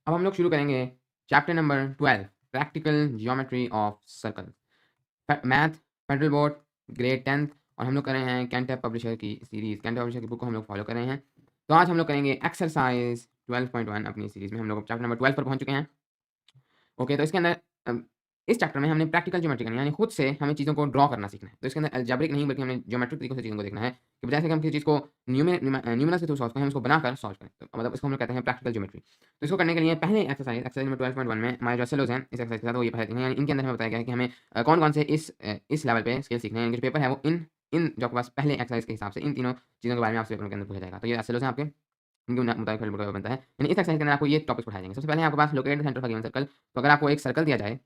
अब हम लोग शुरू करेंगे chapter number 12 practical geometry of circle math federal board grade 10th और हम लोग कर रहे हैं कैंटैब पब्लिशर की सीरीज़ कैंटैब पब्लिशर की बुक को हम लोग फॉलो कर रहे हैं। तो आज हम लोग करेंगे एक्सरसाइज 12.1 अपनी सीरीज़ में हम लोग चैप्टर नंबर 12 पर पहुंच चुके हैं। ओके, तो इसके अंदर इस चैप्टर में हमने प्रैक्टिकल ज्योमेट्री करनी है, यानी खुद से हमें चीज़ों को ड्रॉ करना सीखना है। तो इसके अंदर अलजेब्रिक नहीं बल्कि हमें ज्योमेट्रिक तरीकों से चीज़ों को देखना है कि बजाय से कि हम किसी चीज़ को न्यूमेरल्स के थ्रू सॉल्व करें, हम उसको बनाकर सॉल्व करें। तो मतलब इसको हम लोग कहते हैं प्रैक्टिकल ज्योमेट्री। तो इसको करने के लिए पहले एक्सरसाइज नंबर 12.1 में हमारे जो सेलोज हैं इस एक्सरसाइज के साथ वो ये पहले हैं, यानी इनके अंदर हमें बताया गया है कि हमें कौन-कौन से इस लेवल पे स्केल सीखने हैं। यानी जो पेपर है वो इन इन जो आपके पास पहले एक्सरसाइज के हिसाब से इन तीनों चीज़ों के बारे में आपसे पेपर के अंदर पूछा जाएगा। तो ये सेलोज हैं आपके, इनके मुताबिक फिर बनता है। यानी इस एक्सरसाइज के अंदर आपको ये टॉपिक्स पढ़ाए जाएंगे। सबसे पहले आपके पास locate the centre of a given circle. तो अगर आपको एक सर्कल दिया जाए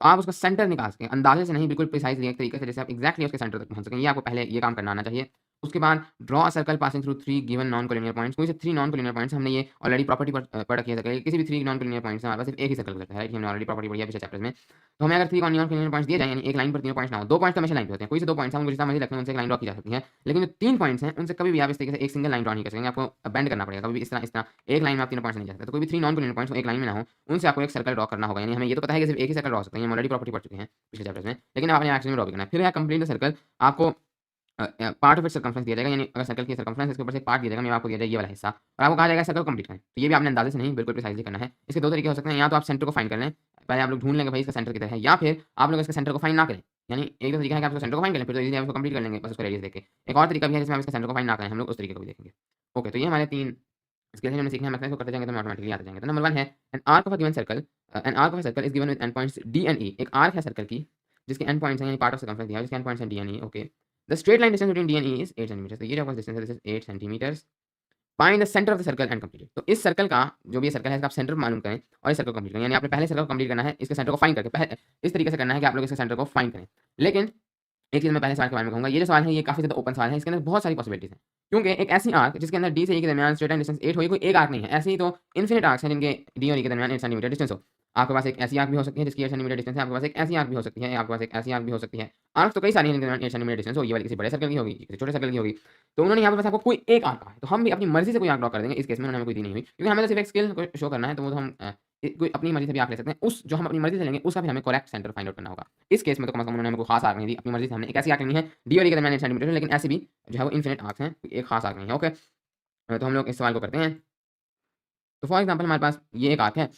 तो आप उसका सेंटर निकाल सकें, अंदाज़े से नहीं, बिल्कुल प्रिसाइज़ली एक तरीके से जैसे आप एक्ज़ैक्टली उसके सेंटर तक पहुँच सकें, ये आपको पहले ये काम करना आना चाहिए। उसके बाद draw a circle passing through 3 given non collinear points. कोई से 3 नॉन कोलिनियर पॉइंट्स, हमने ये ऑलरेडी प्रॉपर्टी पढ़ रखी है सर्कल की, किसी भी 3 नॉन कोलिनियर पॉइंट्स से हमारे पास सिर्फ एक ही सर्कल हो सकता है, राइट? ये हमने ऑलरेडी प्रॉपर्टी पढ़ी है पिछले चैप्टर्स में। तो हमें अगर 3 नॉन कोलिनियर पॉइंट्स दिए जाएँ, यानी एक लाइन पर तीनों पॉइंट्स ना हो, 2 पॉइंट्स तो हमेशा लाइन पे होते हैं, कोई से 2 पॉइंट्स हैं, उनको जितना मर्ज़ी रखें, उनसे एक लाइन ड्रॉ की जा सकती है। लेकिन जो 3 पॉइंट्स हैं, उनसे कभी भी आप इस तरीके से एक सिंगल लाइन ड्रॉ नहीं कर सकेंगे, आपको बेंड करना पड़ेगा, कभी भी इस तरह एक लाइन में आप तीनों पॉइंट्स नहीं जा सकते। तो कोई भी 3 नॉन कोलिनियर पॉइंट्स एक लाइन में ना हो, उनसे आपको एक सर्कल ड्रॉ करना होगा। यानी हमें ये तो पता है कि सिर्फ एक ही सर्कल ड्रॉ हो सकते हैं, हम ऑलरेडी प्रॉपर्टी पढ़ चुके हैं पिछले चैप्टर्स में, लेकिन आपने एक्चुअली में ड्रॉ भी करना है। फिर यहाँ कंप्लीट द सर्कल, आपको पार्ट ऑफ इट सर्कमफ्रेंस दिया जाएगा, यानी अगर सर्कल की सर्कमफ्रेंस इसके ऊपर से एक पार्ट दिया जाएगा, मैं आपको दिया जाएगा ये वाला हिस्सा, और आपको कहा जाएगा सर्कल कंप्लीट करें। तो ये भी आपने अंदाजे से नहीं, बिल्कुल प्रिसाइजली करना है। इसके 2 तरीके हो सकते हैं, या तो आप सेंटर को फाइंड कर लें, पहले आप लोग ढूंढ लेंगे भाई इसका सेंटर किधर है, या फिर आप लोग इसका सेंटर को फाइंड ना करें। यानी एक तो तरीका है कि आप उसका सेंटर को फाइंड करें, फिर तो इजीली आप उसको कंप्लीट कर लेंगे बस उसका रेडियस देख के। एक और तरीका भी है जिसमें आप इसका सेंटर को फाइंड ना करें, हम लोग उस तरीके को भी देखेंगे। ओके, तो ये हमारे 3 स्किल्स हैं, हमने सीखना है, मतलब इसको करते जाएंगे तो हमें ऑटोमेटिकली आते जाएंगे। तो नंबर 1 है an arc of a given circle. An arc of a circle is given with end points D and E. एक आर्क है सर्कल की जिसके एंड पॉइंट्स हैं, यानी पार्ट ऑफ सर्कमफ्रेंस दिया है जिसके एंड पॉइंट्स हैं D and E. Okay, the straight line distance between D and E is 8 centimetre. तो ये जो आपका डिस्टेंस है this is 8 centimetres. Find the centre of the circle and complete it. तो इस सर्कल का जो भी ये सर्कल है इसका आप सेंटर मालूम करें और इस सर्कल को कंप्लीट करें। यानी आपने पहले सर्कल को कंप्लीट करना है, इसके सेंटर को फाइंड करके पहले इस तरीके से करना है कि आप लोग इसके सेंटर को फाइंड करें। लेकिन एक चीज़ मैं पहले सवाल के बारे में कहूँगा, ये जो सवाल है ये काफ़ी ज़्यादा ओपन सवाल है, इसके अंदर बहुत सारी पॉसिबिलिटीज़ हैं। क्योंकि एक ऐसी आर्क जिसके अंदर डी से ई के दरमियान स्ट्रेट लाइन डिस्टेंस 8 हो, ये कोई एक आर्क नहीं है। ऐसे ही तो इन्फिनिट आर्क्स हैं जिनके डी और ई के दरमियान 8 सेंटीमीटर डिस्टेंस हो। आपके पास एक ऐसी आर्क भी हो सकती है जिसकी 8 सेंटीमीटर डिस्टेंस है, आपके पास एक ऐसी आर्क भी हो सकती है, आपके पास एक ऐसी आर्क भी हो सकती है। आर्क तो कई सारी हैं जिनके दरमियान 8 सेंटीमीटर डिस्टेंस हो, ये वाली किसी बड़े सर्कल की होगी, किसी छोटे सर्कल की होगी। तो उन्होंने यहाँ पे बस आपको कोई एक आर्क कहा है, तो हम भी अपनी मर्ज़ी से कोई आर्क ड्रॉ कर देंगे। इस केस में उन्होंने हमें कोई दी नहीं हुई, क्योंकि हमें तो सिर्फ एक स्किल को शो करना है, तो वो तो हम कोई अपनी मर्ज़ी से भी आर्क ले सकते हैं। उस जो हम अपनी मर्ज़ी से लेंगे उसका भी हमें करेक्ट सेंटर फाइंड आउट करना होगा। इस केस में तो कम से कम उन्होंने हमें कोई खास आर्क नहीं दी, अपनी मर्ज़ी से हमने एक ऐसी आर्क लेनी है, डी और ई के दरमियान 8 सेंटीमीटर है, लेकिन ऐसे भी जो है वो इन्फिनिट आर्क्स हैं, एक खास आर्क नहीं है। ओके, तो हम लोग इस सवाल को करते हैं। तो फॉर एग्जांपल हमारे पास ये एक आर्क है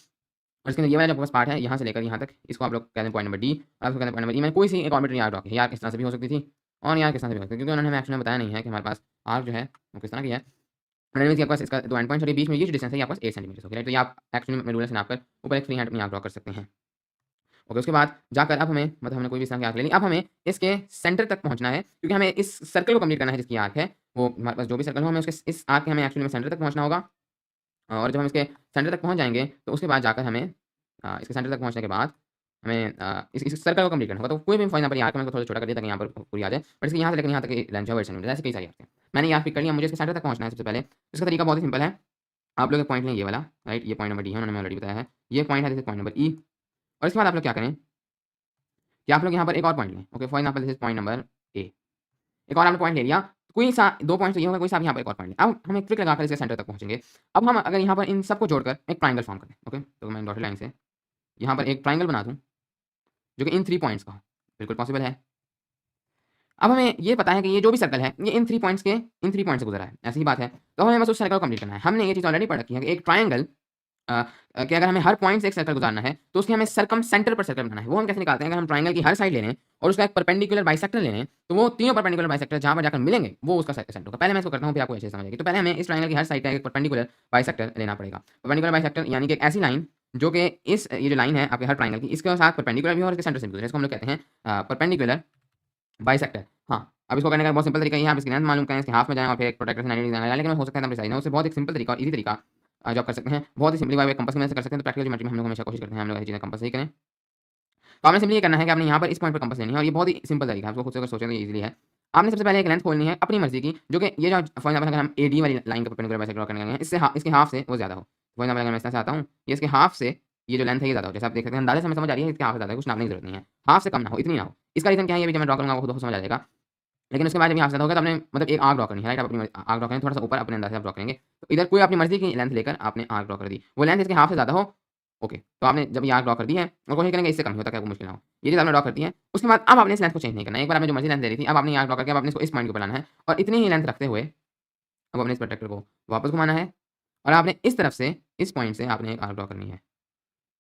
और इसके अंदर ये वाला जो आपके पास पार्ट है यहाँ से लेकर यहाँ तक, इसको आप लोग कहते हैं पॉइंट नंबर डी और इसको कहते हैं पॉइंट नंबर ई। मैंने कोई सी एक आर्बिट्ररी आर्क ड्रॉ की है, यार इस तरह से भी हो सकती थी और यार किस तरह से भी हो सकती थी, क्योंकि उन्होंने हमें एक्चुअली में बताया नहीं है कि हमारे पास आर्क जो है वो किस तरह की है। उन्होंने आपके पास इसका 2 एंड पॉइंट्स और ये बीच में ये जो डिस्टेंस है ये आपके पास 8 सेंटीमीटर होगी, राइट? तो ये आप एक्चुअली में रूलर से नापकर ऊपर एक फ्री हैंड अपनी आर्क ड्रॉ कर सकते हैं। ओके, उसके बाद जाकर अब हमें मतलब हमने कोई भी इस तरह की आर्क ले ली, अब हमें इसके सेंटर तक पहुँचना है, क्योंकि हमें इस सर्कल को कंप्लीट करना है जिसकी आर्क है, वो हमारे पास जो भी सर्कल हो हमें उसके इस आर्क के हमें एक्चुअली में सेंटर तक पहुँचना होगा। और जब हम इसके सेंटर तक पहुँच जाएँगे तो उसके बाद जाकर हमें इसके सेंटर तक पहुँचने के बाद हमें इस सर्कल को कंप्लीट करना होगा। तो कोई भी फॉर एग्जांपल यहाँ पे मैंने थोड़ा छोटा कर दिया ताकि यहाँ पर पूरी आ जाए, बट इसके यहाँ से लेकर यहाँ तक की लेंथ जो है 8 सेंटीमीटर, ऐसे कई सारी आर्क हैं। मैंने ये आर्क पिक कर लिया, मुझे इसके सेंटर तक पहुँचना है सबसे पहले। इसका तरीका बहुत ही सिंपल है, आप लोग एक पॉइंट लें ये वाला, राइट? ये पॉइंट नंबर डी है, उन्होंने हमें ऑलरेडी बताया है। ये पॉइंट है, दिस इज पॉइंट नंबर ई। और इसके बाद आप लोग क्या करें कि आप लोग यहाँ पर एक और पॉइंट लें। Okay, for example this is point number A. एक और आपने पॉइंट ले लिया, कोई सा 2 पॉइंट तो ये होगा, कोई सा आप यहाँ पर एक और पॉइंट लें। अब हम एक ट्रिक लगाकर इसके सेंटर तक पहुँचेंगे। अब हम अगर यहाँ पर इन सबको जोड़कर एक ट्रायंगल फॉर्म कर दें, ओके? तो मैं डॉटेड लाइन से यहाँ पर एक ट्रायंगल बना दूँ जो कि इन 3 पॉइंट्स का हो, बिल्कुल पॉसिबल है। अब हमें ये पता है कि ये जो भी सर्कल है ये इन 3 पॉइंट से गुजरा है, ऐसी ही बात है। तो हमें बस उस सर्कल को कंप्लीट करना है। हमने ये चीज़ ऑलरेडी पढ़ रखी है कि एक ट्रायंगल कि अगर हमें हर पॉइंट से एक सर्कल गुजारना है तो उसके हमें सर्कम सेंटर पर सर्कल बनाना है। वो हम कैसे निकालते हैं? अगर हम ट्रायंगल की हर साइड ले लें और उसका एक परपेंडिकुलर बाइसेक्टर ले लें, तो वो तीनों परपेंडिकुलर बाइसेक्टर जहाँ पर जाकर मिलेंगे वो उसका सेंटर होगा। पहले मैं इसको करता हूँ, फिर आपको अच्छे से समझ आएगी। तो पहले हमें इस ट्रायंगल की हर साइड का एक परपेंडिकुलर बाइसेक्टर लेना पड़ेगा। परपेंडिकुलर बाइसेक्टर यानी कि एक ऐसी लाइन जो कि इस ये जो लाइन है आपके हर ट्रायंगल की, इसके साथ परपेंडिकुलर भी हो और इसके सेंटर से भी गुजरे, इसको हम लोग कहते हैं परपेंडिकुलर बाइसेक्टर। हाँ, अब इसको करने का बहुत सिंपल तरीका ये है, आप इसकी लेंथ मालूम करें, इसके हाफ में जाएँ और फिर एक प्रोट्रैक्टर से 90 डिग्री लगाएँ, लेकिन हो सकता है एकदम प्रिसाइज़ ना हो। उससे बहुत एक सिंपल तरीका और ईज़ी तरीका जो आप कर सकते हैं, बहुत ही सिंपलीफाई वे कंपास की मदद से कर सकते हैं। तो प्रैक्टिकल ज्योमेट्री में हम लोग हमेशा कोशिश करते हैं हम लोग ऐसी चीज़ें कंपास से ही करें। तो आपने सिंपली ये करना है कि आपने यहाँ पर इस पॉइंट पर कंपास लेनी है और ये बहुत ही सिंपल तरीका है, आपको खुद से अगर सोचें तो ये ईज़िली है। आपने सबसे पहले एक लेंथ खोलनी है अपनी मर्ज़ी की, जो कि ये जो फॉर एग्जांपल अगर हम एडी वाली लाइन का परपेंडिकुलर बाइसेक्टर ड्रॉ करने लगे हैं, इससे इसके हाफ से वो ज़्यादा हो। फॉर एग्जांपल अगर मैं इस तरह से आता हूँ, ये इसके हाफ से ये जो लेंथ है ये ज़्यादा हो। जैसे आप देख सकते हैं अंदाज़े से हमें समझ आ रही है इसके हाफ से ज़्यादा है, कुछ नापने की ज़रूरत नहीं है। हाफ से कम ना हो, इतनी ना हो। इसका रीज़न क्या है ये भी जब मैं ड्रॉ करूँगा वो खुद को समझ आ जाएगा। लेकिन उसके बाद जब यहाँ से ज़्यादा होगा तो आपने मतलब एक आर्क ड्रॉ करनी है, राइट? आप अपनी आर्क ड्रॉ करेंगे, थोड़ा-सा ऊपर अपने अंदाज़ से आप ड्रॉ करेंगे। तो इधर कोई अपनी मर्ज़ी की लेंथ लेकर आपने आर्क ड्रॉ कर दी। वो लेंथ इसके हाफ से ज़्यादा हो, ओके। तो आपने जब ये आर्क ड्रॉ कर दी है और कोशिश करेंगे इससे कम ही हो ताकि आपको मुश्किल ना हो। ये चीज़ आपने ड्रॉ कर दी है, उसके बाद अब आपने इस लेंथ को चेंज नहीं करना है। एक बार आपने जो मर्ज़ी लेंथ ले रही थी, अब आपने ये आर्क ड्रॉ करके अब आपने इसको इस पॉइंट के ऊपर लाना है और इतनी ही लेंथ रखते हुए अब आपने इस प्रोट्रैक्टर को वापस घुमाना है और आपने इस तरफ से, इस पॉइंट से आपने एक आर्क ड्रॉ करनी है।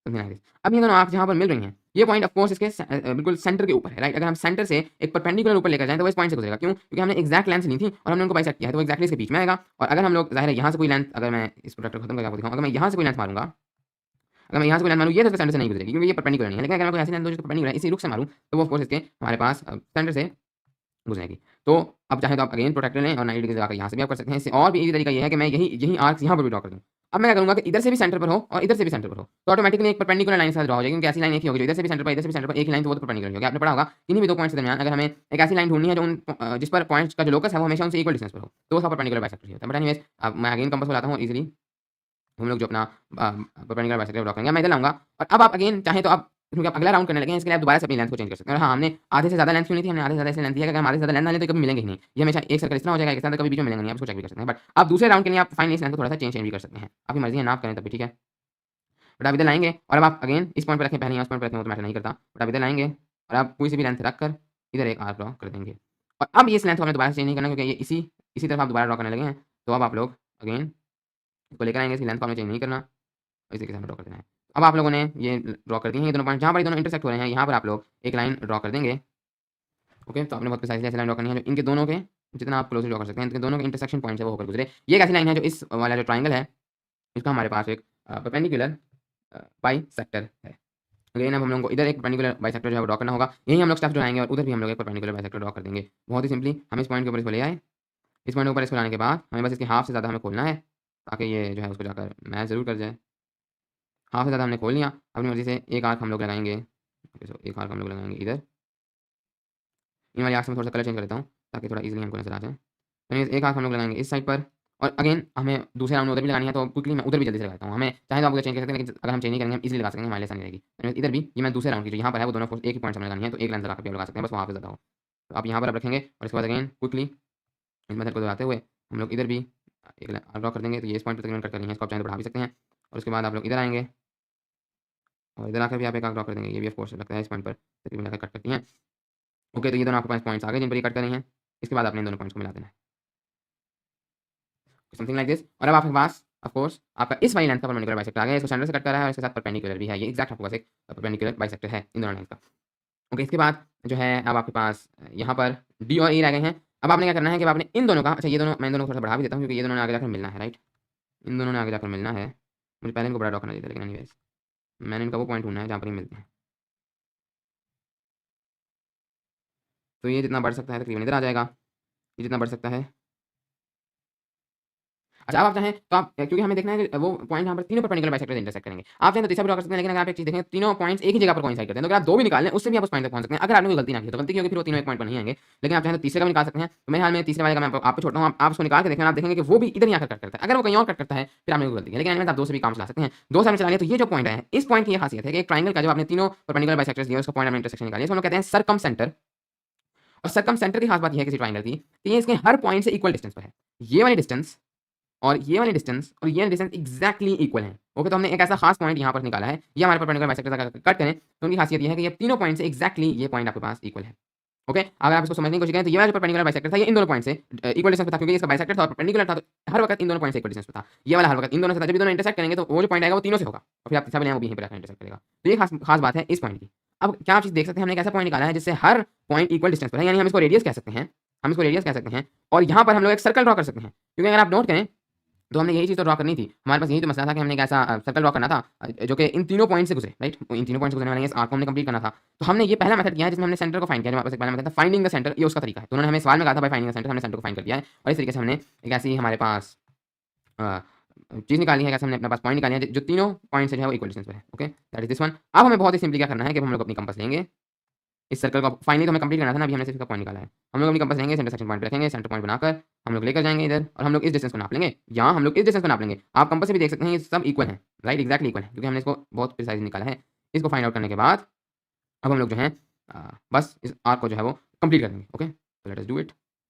Something like this. अब ये दोनों आर्क्स जहाँ पर मिल रही हैं, ये पॉइंट ऑफ कोर्स इसके बिल्कुल सेंटर के ऊपर है, राइट? अगर हम सेंटर से एक परपेंडिकुलर ऊपर लेकर जाएँ तो वो इस पॉइंट से गुजरेगा। क्यों? क्योंकि हमने एग्जैक्ट लेंथ ली थी और हमने उनको बाइसेक्ट किया है, तो वो एग्जैक्टली इसके बीच में आएगा। और अगर हम लोग ज़ाहिर है यहाँ से कोई लेंथ, अगर मैं इस प्रोट्रैक्टर को खत्म करके आपको दिखाऊँ, अगर मैं यहाँ से कोई लेंथ मारूँगा, अगर मैं यहाँ से कोई लेंथ मारूँ, ये तो इसके सेंटर से नहीं गुजरेगी क्योंकि ये परपेंडिकुलर नहीं है। लेकिन अगर मैं कोई ऐसी लेंथ दूँ जो परपेंडिकुलर है, इसी रुख से मारूँ, तो वो ऑफ कोर्स इसके हमारे पास सेंटर से गुजरेगी। तो अब चाहे तो आप अगेन प्रोट्रैक्टर लें और 90 डिग्री लगाकर यहाँ से भी आप कर सकते हैं। इससे और भी ईज़ी तरीका ये है कि मैं यही यही आर्क्स यहाँ पर भी ड्रॉ कर दूँ। अब मैं क्या करूँगा कि इधर से भी सेंटर पर हो और इधर से भी सेंटर पर हो, तो ऑटोमैटिकली एक परपेंडिकुलर लाइन के साथ ड्रॉ हो जाएगी क्योंकि ऐसी लाइन एक ही होगी जो इधर से भी सेंटर पर, इधर से भी सेंटर पर, एक लाइन तो वो तो परपेंडिकुलर होगी। आपने पढ़ा होगा किन्हीं भी 2 पॉइंट्स के दरमियान अगर हमें एक ऐसी लाइन ढूँढनी है जो जिस पर पॉइंट्स का जो लोकस है वो हमेशा उनसे इक्वल डिस्टेंस पर हो, तो उसका परपेंडिकुलर बाइसेक्टर ही होता है। बट एनीवेज़ अब मैं अगेन कंपास को लाता हूँ ईज़िली। हम लोग जो अपना परपेंडिकुलर बाइसेक्टर ड्रॉ करेंगे, मैं इधर लाऊँगा और अब आप अगेन चाहें तो आप क्योंकि आप अगला राउंड करने लगे हैं, इसके लिए आप दोबारा से अपनी लेंथ को चेंज कर सकते हैं। और हाँ, हमने आधे से ज़्यादा लेंथ क्यों ली थी? हमने आधे से ज़्यादा इसलिए लेंथ ली है कि अगर हम आधे से ज़्यादा लेंथ ना लें तो कभी मिलेंगे ही नहीं। ये हमेशा एक सर्कल इस तरह हो जाएगा, एक साथ कभी बीच में मिलेंगे नहीं, आप इसको चेक भी कर सकते हैं। बट आप दूसरे राउंड के लिए आप फाइनली इस लेंथ को थोड़ा-सा चेंज भी कर सकते हैं। आपकी मर्ज़ी है, ना आप करें तब भी ठीक है। बट आप इधर लाएँगे और अब आप अगेन इस पॉइंट पे रखें, पहले यहाँ इस पॉइंट पे रखें वो तो मैटर नहीं करता। बट आप इधर लाएँगे और आप कोई सी भी लेंथ रख कर इधर एक आर्क ड्रॉ कर देंगे। और अब इस लेंथ को हमें दोबारा से चेंज नहीं करना क्योंकि ये इसी तरफ आप दोबारा ड्रॉ करने लगे हैं। तो अब आप लोग अगेन इसको लेकर आएँगे, इसकी लेंथ को हमें चेंज नहीं करना, इसी के साथ ड्रॉ कर देना है। अब आप लोगों ने ये ड्रॉ कर दिए हैं ये दोनों पॉइंट, जहाँ पर ये दोनों इंटरसेक्ट हो रहे हैं, यहाँ पर आप लोग एक लाइन ड्रॉ कर देंगे। ओके, तो आपने बहुत प्रिसाइज़ली ऐसी लाइन ड्रॉ करनी है जो इनके दोनों के, जितना आप क्लोज़ली ड्रॉ कर सकते हैं, इनके दोनों के इंटरसेक्शन पॉइंट से वो होकर गुजरे। ये एक ऐसी लाइन है जो इस वाला जो ट्रायंगल है, इसका हमारे पास एक परपेंडिकुलर बाइसेक्टर है। अगेन अब हम लोगों को इधर एक परपेंडिकुलर बाइसेक्टर जो है वो ड्रॉ करना होगा। यही हम लोग स्टेप्स दोहराएँगे और उधर भी हम लोग एक परपेंडिकुलर बाइसेक्टर ड्रॉ कर देंगे। बहुत ही सिंपली हम इस पॉइंट के ऊपर इसको ले आए, इस पॉइंट के ऊपर इसको लाने के बाद हमें बस इसके हाफ से ज़्यादा हमें खोलना है, ताकि ये जो है उसको जाकर मैच ज़रूर कर जाए। हाफ से ज़्यादा हमने खोल लिया, अपनी मर्ज़ी से एक आर्क हम लोग लगाएँगे। ओके, सो एक आर्क हम लोग लगाएँगे इधर। इन वाली आर्क्स में थोड़ा-सा कलर चेंज कर देता हूँ, ताकि थोड़ा ईज़िली हमको नज़र आ जाए। एनीवेज़ एक आर्क हम लोग लगाएँगे इस साइड पर और अगेन हमें दूसरे राउंड में उधर भी लगानी है, तो क्विकली मैं उधर भी जल्दी से लगाता हूँ। हमें चाहे तो आप उधर चेंज कर सकते हैं, लेकिन अगर हम चेंज नहीं करेंगे, हम ईज़िली लगा सकते हैं, हमारे लिए आसानी रहेगी। एनीवेज़ इधर भी ये मैं दूसरे राउंड की जो यहाँ पर है, वो दोनों को एक ही पॉइंट से हमें लगानी है, तो एक लाइन लगा के भी आप लगा सकते हैं, बस वहाँ पे ज़्यादा हो। तो आप यहाँ पर अब रखेंगे और इसके बाद अगेन क्विकली इस मेथड को दोहराते हुए हम लोग इधर भी एक लाइन ड्रॉ कर देंगे। तो ये इस पॉइंट पे तकरीबन कट करनी है, इसको आप चाहें तो बढ़ा भी सकते हैं और उसके बाद आप लोग इधर आएँगे और इधर आकर भी आप एक आर्क ड्रॉ कर देंगे। ये भी ऑफ कोर्स लगता है इस पॉइंट पर तकरीबन आकर कट करती हैं। ओके, तो ये दोनों आपके पास पॉइंट्स आ गए जिन पर ये कट कर रही हैं। इसके बाद आपने इन दोनों पॉइंट्स को मिला देना है। Something like this. और अब आपके पास ऑफ कोर्स आपका इस वाली लेंथ का परपेंडिकुलर बाइसेक्टर आ गया है। इसको सेंटर से कट कर रहा है और इसके साथ परपेंडिकुलर भी है। ये एग्जैक्ट आपके पास एक परपेंडिकुलर बाइसेक्टर है इन दोनों लाइन्स का। ओके, इसके बाद जो है अब आपके पास यहाँ पर डी और ई रह गए हैं। अब आपने क्या करना है कि आपने इन दोनों का, अच्छा ये दोनों मैं इन दोनों को थोड़ा-सा बढ़ा भी देता हूँ क्योंकि ये दोनों ने आगे जाकर मिलना है, राइट? इन दोनों ने आगे जाकर मिलना है। मुझे पहले इनको बड़ा ड्रॉ करना चाहिए था, लेकिन एनीवेज़ मैंने इनका वो पॉइंट ढूँढना है जहाँ पर ये मिलते हैं। तो ये जितना बढ़ सकता है तकरीबन इधर आ जाएगा। ये जितना बढ़ सकता है, अच्छा, अब आप चाहें तो आप क्योंकि हमें देखना है कि वो पॉइंट यहाँ पर तीनों परपेंडिकुलर बाइसेक्टर इंटरसेक्ट करेंगे। आप चाहें तो तीसरा भी ड्रॉ कर सकते हैं, लेकिन अगर आप एक चीज़ देखें तीनों पॉइंट्स एक ही जगह पर कोइंसाइड करते हैं, तो अगर आप 2 भी निकाल लें उससे भी आप उस पॉइंट तक पहुँच सकते हैं। अगर आपने कोई गलती ना की तो गलती की होगी फिर वो तीनों एक पॉइंट पर नहीं आएँगे। लेकिन आप चाहें तो तीसरे का भी निकाल सकते हैं। तो मेरे ख्याल में तीसरे वाले का मैं आप पे छोड़ता हूँ। आप उसको निकाल के देखें, आप देखेंगे कि वो भी इधर ही आकर कट करता है। अगर वो कहीं और कट करता है फिर आपने कोई गलती की है। लेकिन एनीवेज़ आप 2 से भी काम चला सकते हैं। 2 से आपने चला लिया तो ये जो पॉइंट है, इस पॉइंट की ये खासियत है कि एक ट्रायंगल का जब आपने तीनों परपेंडिकुलर बाइसेक्टर्स दिए उसका पॉइंट आपने इंटरसेक्शन निकाली, इसको हम लोग कहते हैं सरकमसेंटर। और सरकमसेंटर की खास बात ये है किसी ट्रायंगल की कि ये इसके हर पॉइंट से इक्वल डिस्टेंस पर है। ये वाली डिस्टेंस और ये वाली डिस्टेंस और ये वाली डिस्टेंस एग्जैक्टली इक्वल है। ओके, तो हमने एक ऐसा खास पॉइंट यहाँ पर निकाला है। ये हमारे परपेंडिकुलर बाइसेक्टर अगर कट करें तो उनकी खासियत ये है कि ये तीनों पॉइंट से एग्जैक्टली ये पॉइंट आपके पास इक्वल है। ओके, अगर आप इसको समझने की कोशिश करें तो ये वाला जो परपेंडिकुलर बाइसेक्टर था ये इन दोनों पॉइंट से इक्वल डिस्टेंस पे था क्योंकि इसका बाइसेक्टर था और परपेंडिकुलर था, तो हर वक्त इन दोनों पॉइंट से इक्वल डिस्टेंस पे था। ये वाला हर वक्त इन दोनों से था। जब ये दोनों इंटरसेक्ट करेंगे तो वो जो पॉइंट आएगा वो तीनों से होगा और फिर आप तीसरा भी वो भी यहीं पे इंटरसेक्ट करेगा। तो ये खास खास बात है इस पॉइंट की। अब क्या आप चीज़ देख सकते हैं, हमने एक ऐसा पॉइंट निकाला है जिससे हर पॉइंट इक्वल डिस्टेंस पर है, यानी हम इसको रेडियस कह सकते हैं। हम इसको रेडियस कह सकते हैं और यहाँ पर हम लोग एक सर्कल ड्रॉ कर सकते हैं क्योंकि अगर आप नोट करें तो हमने यही चीज़ तो ड्रॉ करनी थी। हमारे पास यही तो मसला था कि हमने एक ऐसा सर्कल ड्रॉ करना था जो कि इन तीनों पॉइंट से गुजरे, राइट? इन तीनों पॉइंट से गुजरने वाले इस आर्क को हमने कंप्लीट करना था। तो हमने ये पहला मेथड किया है जिसमें हमने सेंटर को फाइंड किया। जो हमारे पास एक पहला मेथड था फाइंडिंग द सेंटर, ये उसका तरीका है। तो उन्होंने हमें सवाल में कहा था बाय फाइंडिंग द सेंटर, हमने सेंटर को फाइंड कर दिया है और इस तरीके से हमने एक ऐसी हमारे पास अ, चीज़ निकाली है, कैसे हमने अपने पास पॉइंट निकाले हैं जो तीनों पॉइंट से जो है वो इक्वल डिस्टेंस पे है। Okay, that is this one. अब हमें बहुत ही सिंपली क्या करना है कि हम लोग अपनी कंपास लेंगे, इस सर्कल को फाइनली तो हमें कंप्लीट करना था ना, अभी हमने सिर्फ इसका पॉइंट निकाला है। हम लोग अपनी कंपास लेंगे, सेंटर सेक्शन पॉइंट पे रखेंगे, सेंटर पॉइंट बनाकर हम लोग लेकर जाएँगे इधर और हम लोग इस डिस्टेंस को नाप लेंगे। यहाँ हम लोग इस डिस्टेंस को नाप लेंगे। आप कंपास से भी देख सकते हैं ये सब इक्वल है, राइट? एक्ज़ैक्टली इक्वल है क्योंकि हमने इसको बहुत प्रिसाइज़ली निकाला है। इसको फाइंड आउट करने के बाद अब हम लोग जो है बस इस आर्क को जो है वो कंप्लीट कर देंगे। ओके, तो let us do it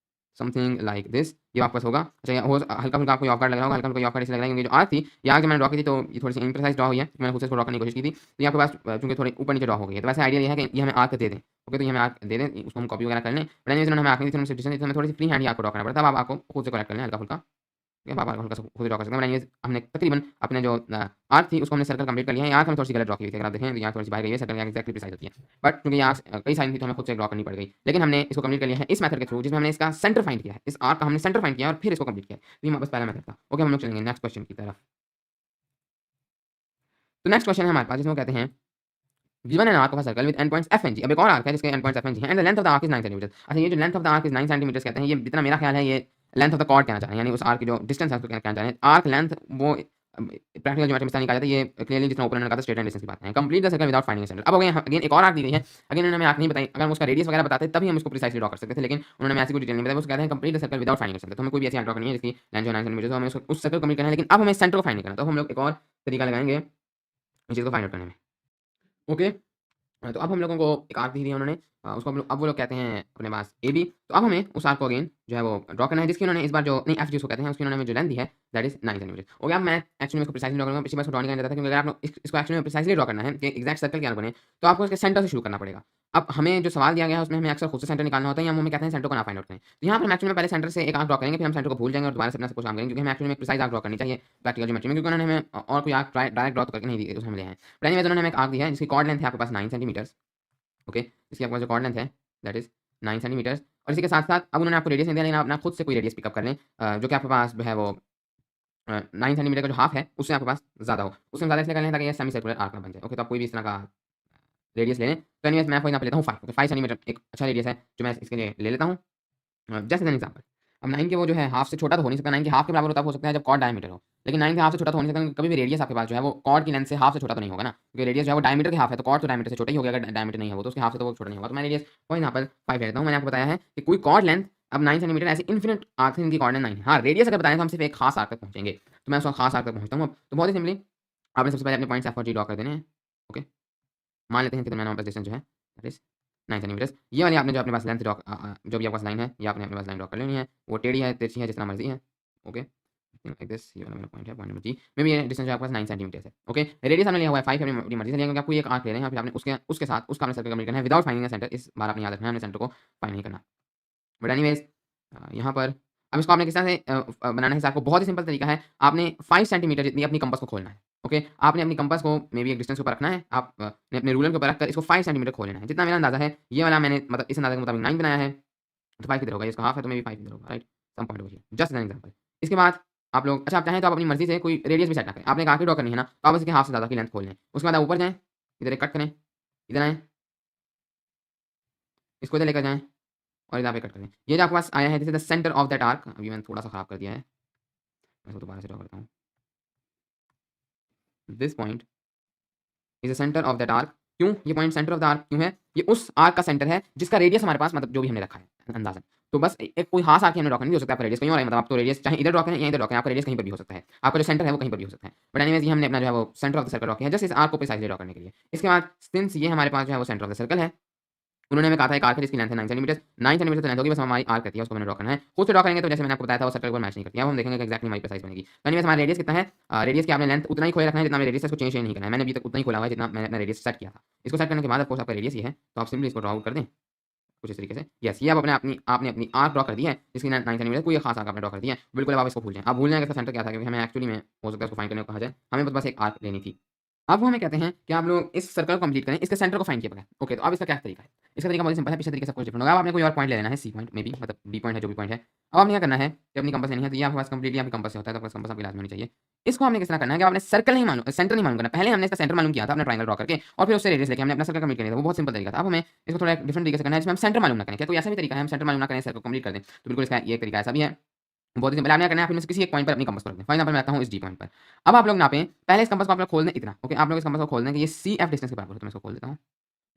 something like this. ये आपके पास होगा। अच्छा ये हल्का-फुल्का आपको ये ऑफ गार्ड लग रहा होगा, हल्का-फुल्का ये ऑफ गार्ड इसलिए लग रहा है क्योंकि जो आर्क थी, ये आर्क जब मैंने ड्रॉ की थी तो ये थोड़ी-सी इम्प्रिसाइज़ ड्रॉ हुई है। मैंने खुद से इसको ड्रॉ करने की कोशिश की थी। तो ये आपके पास चूँकि थोड़ी ऊपर-नीचे ड्रॉ हो गई है। तो वैसे आइडिया ये है कि ये हमें आर्क दे दें। ओके, तो ये हमें आर्क दे दें, उसको हम कॉपी वगैरह कर लें। बट एनीवेज़ इन्होंने हमें आर्क नहीं दी थी, सजेशन दी थी, हमें थोड़ी-सी फ्री हैंड ही आपको ड्रॉ करना पड़ता है। अब आप आपको खुद से करेक्ट कर लें हल्का-फुल्का। ठीक है, आप हल्का सा खुद ड्रॉ कर सकते हैं। एनीवेज़ हमने तकरीबन अपने जो आर्क थी उसको हमने सर्कल कंप्लीट कर लिया है। आर्क हमें थोड़ी-सी गलत ड्रॉ की हुई थी। अगर आप देखें तो यहाँ थोड़ी-सी बाहर गई है, सर्कल यहाँ एक्ज़ैक्टली प्रिसाइज़ होती है। बट क्योंकि यहाँ कई साइन थी तो हमें खुद से ड्रॉ करनी पड़ गई। लेकिन हमने इसको कंप्लीट कर लिया है इस मेथड के थ्रू जिसमें हमने इसका सेंटर फाइंड किया है। इस आर्क का हमने सेंटर फाइंड किया है और फिर इसको कंप्लीट किया है। तो ये हमारे पास पहला मेथड था। ओके, हम लोग चलेंगे नेक्स्ट क्वेश्चन की तरफ। तो नेक्स्ट क्वेश्चन है हमारे पास जिसमें वो कहते हैं given an arc of a circle with end points F and G. अब एक और आर्क है जिसके end points F and G हैं and the length of the arc is 9 centimetre. अच्छा ये जो length of the arc is 9 centimetre कहते हैं, ये जितना मेरा ख्याल है ये लेंथ ऑफ द कॉर्ड कहना चाह रहे हैं, यानी उस आर्क की जो डिस्टेंस है उसको कहना चाह रहे हैं। आर्क लेंथ वो प्रैक्टिकल ज्योमेट्री में निकाला जाता है। ये क्लियरली जितना ऊपर मैंने कहा था स्ट्रेट एंड डिस्टेंस की बात है। Complete the circle without finding centre. अब अगेन एक और आर्क दी गई है। अगेन उन्होंने हमें आर्क नहीं बताई। अगर हम उसका रेडियस वगैरह बताते तभी हम उसको प्रिसाइजली ड्रॉ कर सकते थे, लेकिन उन्होंने हमें ऐसी कोई डिटेल नहीं बताई। वो कहते हैं complete the circle without finding centre. तो हमें कोई भी ऐसी आर्क ड्रॉ करनी है जिसकी लेंथ जो 9 सेंटीमीटर, तो हमें उस सर्कल कंप्लीट करना है, लेकिन अब हमें सेंटर को फाइंड करना है। तो हम लोग एक और तरीका लगाएंगे इस चीज़ को फाइंड आउट करने में। ओके, तो अब हम लोगों को एक आर्क दी है उन्होंने, उसको अब वो लोग कहते हैं अपने पास ए बी। तो अब हमें उस आर्क को अगेन जो है वो ड्रॉ करना है जिसकी उन्होंने इस बार जो नहीं एफ जिसको कहते हैं उसकी उन्होंने हमें जो लेंथ दी है दैट इज 9 सेंटीमीटर। ओके, अब मैं एक्चुअली इसको प्रिसाइजली ड्रॉ करूँगा। पिछली बार इसको ड्रॉ नहीं करना चाहता था क्योंकि अगर आप इसको एक्चुअली में प्रिसाइजली ड्रॉ करना है कि एग्जैक्ट सर्कल क्या बने तो आपको इसके सेंटर से शुरू करना पड़ेगा। अब हमें जो सवाल दिया गया है उसमें हमें अक्सर खुद से सेंटर निकालना होता है या हमें कहते हैं सेंटर को ना फाइंड आउट करें। तो यहाँ पर हम एक्चुअली में पहले सेंटर से एक आर्क ड्रॉ करेंगे, फिर हम सेंटर को भूल जाएंगे और दोबारा से अपना सब कुछ काम करेंगे क्योंकि हमें एक्चुअली में एक प्रिसाइज आर्क ड्रॉ करनी चाहिए प्रैक्टिकल ज्योमेट्री में, क्योंकि उन्होंने हमें और कोई आर्क डायरेक्ट ड्रॉ तो करके नहीं दी उसमें मिले हैं। बट एनीवेज उन्होंने हमें एक आर्क दी है जिसकी कॉर्ड लेंथ है आपके पास 9 सेंटीमीटर। ओके, इसकी आपके पास जो कॉर्ड लेंथ है दैट इज 9 सेंटीमीटर। और इसी के साथ-साथ अब उन्होंने आपको रेडियस नहीं दिया, लेकिन आप अपना खुद से कोई रेडियस पिकअप कर लें जो कि आपके पास जो है वो 9 सेंटीमीटर का जो हाफ है उससे आपके पास ज़्यादा हो। उससे ज़्यादा इसलिए कर लें ताकि ये सेमी सर्कुलर आर्क ना बन जाए। ओके, तो आप कोई भी इस तरह का रेडियस ले लें। तो एनीवेज मैं फॉर एग्जांपल लेता हूँ 5। ओके, 5 सेंटीमीटर एक अच्छा रेडियस है जो मैं इसके लिए ले लेता हूँ। Just an example. अब 9 के वो जो है हाफ से छोटा तो हो नहीं सकता। 9 के हाफ के बराबर तब हो सकता है जब कॉर्ड डायमीटर हो। लेकिन 9 के हाफ से छोटा तो हो नहीं सकता, कभी भी रेडियस आपके पास जो है वो कॉर्ड की लेंथ से हाफ से छोटा तो नहीं होगा ना, क्योंकि रेडियस जो है वो डायमीटर के हाफ है तो कॉर्ड तो डायमीटर से छोटा ही होगा। अगर डायमीटर नहीं है वो तो उसके हाफ से तो वो छोटा नहीं होगा। तो मैं रेडियस फॉर एग्जांपल 5 ले लेता हूँ। मैंने आपको बताया है कि कोई कॉर्ड लेंथ अब 9 सेंटीमीटर ऐसे इन्फिनिट आर्क है जिनकी कॉर्ड लेंथ 9 है। हाँ, रेडियस अगर बताएं तो हम सिर्फ एक खास आर्क तक पहुंचेंगे। तो मैं उस खास आर्क तक पहुंचता हूँ। अब तो बहुत ही सिंपली आपने सबसे पहले अपने पॉइंट्स एफ और जी ड्रॉ कर देने हैं। ओके, मान लेते हैं कि दरमियान डिस्टेंस जो है दैट इज 9 सेंटीमीटर। ये वाली आपने जो अपने पास लेंथ ड्रॉ जो भी आपके पास लाइन है ये आपने अपने पास लाइन ड्रॉ कर लेनी है। वो टेढ़ी है, तिरछी है, जितना मर्जी है। Okay, like this. ये वाला मेरा पॉइंट है, पॉइंट नंबर जी में भी ये डिस्टेंस जो आपके पास 9 सेंटीमीटर है। ओके, रेडियस हमने लिया हुआ है 5 है, अपनी मर्जी से लिया क्योंकि आप कोई एक आर्क ले रहे हैं, फिर आपने उसके साथ उसका आपने सर्कल कंप्लीट करना है विदाउट फाइंडिंग अ सेंटर। इस बार आपने याद रखना है हमने सेंटर को फाइंड नहीं करना। बट एनीवेज यहाँ पर अब इसको आपने किस तरह से बनाना है हिसाब को, बहुत ही सिंपल तरीका है। आपने 5 सेंटीमीटर जितनी अपनी कंपास को खोलना है। ओके, आपने अपनी कंपास को मे बी एक डिस्टेंस के ऊपर रखना है। आप ने अपने रूलर के ऊपर रखकर इसको 5 सेंटीमीटर खोल लेना है। जितना मेरा अंदाजा है ये वाला मैंने मतलब इस अंदाजे के मुताबिक 9 बनाया है, तो 5 किधर होगा, ये इसका हाफ है तो मे बी 5 इधर होगा, right, some point over here, just an example. इसके बाद आप लोग अच्छा आप चाहें तो आप अपनी मर्जी से कोई रेडियस भी सेट ना करें। आपने एक आर्क ड्रॉ करनी है ना, तो आप इसके हाफ से ज़्यादा की लेंथ खोल लें। उसके बाद आप ऊपर जाएँ, इधर एक कट करें, इधर आएँ, इसको इधर लेकर जाएँ और इधर पे कट करें। ये जो आपके पास आया है this is the centre of that arc. अभी मैंने थोड़ा-सा खराब कर दिया है। मैं इसको दोबारा से ड्रॉ करता हूँ। This point is the centre of that arc. क्यों ये point centre of the arc क्यों है? ये उस आर्क का सेंटर है जिसका रेडियस हमारे पास मतलब जो भी हमने रखा है अंदाज़न। तो बस एक कोई खास आर्क ही हमने ड्रॉ करनी हो सकता है, आपका रेडियस कहीं और है, मतलब आप तो रेडियस चाहे इधर ड्रॉ करें या इधर ड्रॉ करें, आपका रेडियस कहीं पर भी हो सकता है। आपका जो सेंटर है वो कहीं पर भी हो सकता है। बट एनीवेज़ ये हमने अपना जो है वो centre of the circle draw किया है जस्ट इस आर्क को प्रिसाइजली ड्रॉ करने के लिए। इसके बाद सिंस ये हमारे पास जो है वो सेंटर ऑफ द सर्कल है, उन्होंने हमें कहा था एक आर्क है जिसकी लेंथ है 9 सेंटीमीटर। 9 सेंटीमीटर तो लेंथ होगी, बस हमारी आर्क कहती है उसको मैंने ड्रॉ करना है। खुद से ड्रॉ करेंगे तो जैसे मैंने आपको बताया था वो सर्कल को मैच नहीं करती है। अब हम देखेंगे कि एक्जैक्टली हमारी प्रिसाइज बनेगी। तो एनीवेज़ हमारा रेडियस कितना है? रेडियस की आपने लेंथ उतना ही खोले रखना है जितना मेरा रेडियस है, इसको चेंज नहीं करना है। मैंने अभी तक उतना ही खोला हुआ है जितना मैंने अपना रेडियस सेट किया था। इसको सेट करने के बाद ऑफ कोर्स आपका रेडियस ये है, तो आप सिंपली इसको ड्रॉ आउट कर दें कुछ इस तरीके से। यस, ये आप आपने अपनी आर्क ड्रॉ कर दी है जिसकी 9 सेंटीमीटर, कोई खास आर्क आपने ड्रॉ कर दी है। बिल्कुल अब आप इसको भूल जाएँ। आप भूल जाएँ कि इसका सेंटर क्या था, क्योंकि हमें एक्चुअली में हो सकता है उसको फाइंड करने को कहा जाए। हमें बस एक आर्क लेनी थी। अब वो हमें कहते हैं कि आप लोग इस सर्कल को कंप्लीट करें, इसके सेंटर को फाइंड किए बगैर। ओके, तो अब इसका क्या तरीका है? इसका तरीका बहुत ही सिंपल है, पिछले तरीके से कुछ डिफरेंट होगा। अब आपने कोई और पॉइंट ले लेना है, सी पॉइंट मे बी, मतलब बी पॉइंट है, जो भी पॉइंट है। अब आपने क्या करना है कि अपनी कंपास लेनी है, तो ये आपके पास कंप्लीटली आपके कंपास से होता है, तो आपके कंपास आपकी लाज़मी होनी चाहिए। इसको हमने किस तरह करना है कि आपने सर्कल नहीं मालूम सेंटर नहीं मालूम करना। पहले हमने इसका सेंटर मालूम किया था अपना ट्रायंगल ड्रॉ करके और फिर उससे रेडियस लेके हमने अपना सर्कल कंप्लीट करना था। वो बहुत सिंपल तरीका था। अब हमें इसको थोड़ा डिफरेंट तरीके से करना है जिसमें हम सेंटर मालूम ना करें। क्या कोई ऐसा भी तरीका है हम सेंटर मालूम ना करें, सर्कल कंप्लीट कर दें? तो बिल्कुल इसका ये एक तरीका ऐसा भी है। बहुत ही सिंपल। आपने क्या करना है, आप इनमें से किसी एक पॉइंट पर अपनी कंपास को रख दें। फॉर एग्जांपल मैं रखता हूँ इस डी पॉइंट पर। अब आप लोग नापें, पहले इस कंपास को आप लोग खोल दें इतना। ओके, आप लोग इस कंपास को खोल दें कि ये सी एफ डिस्टेंस के बराबर हो, तो मैं इसको खोल देता हूँ।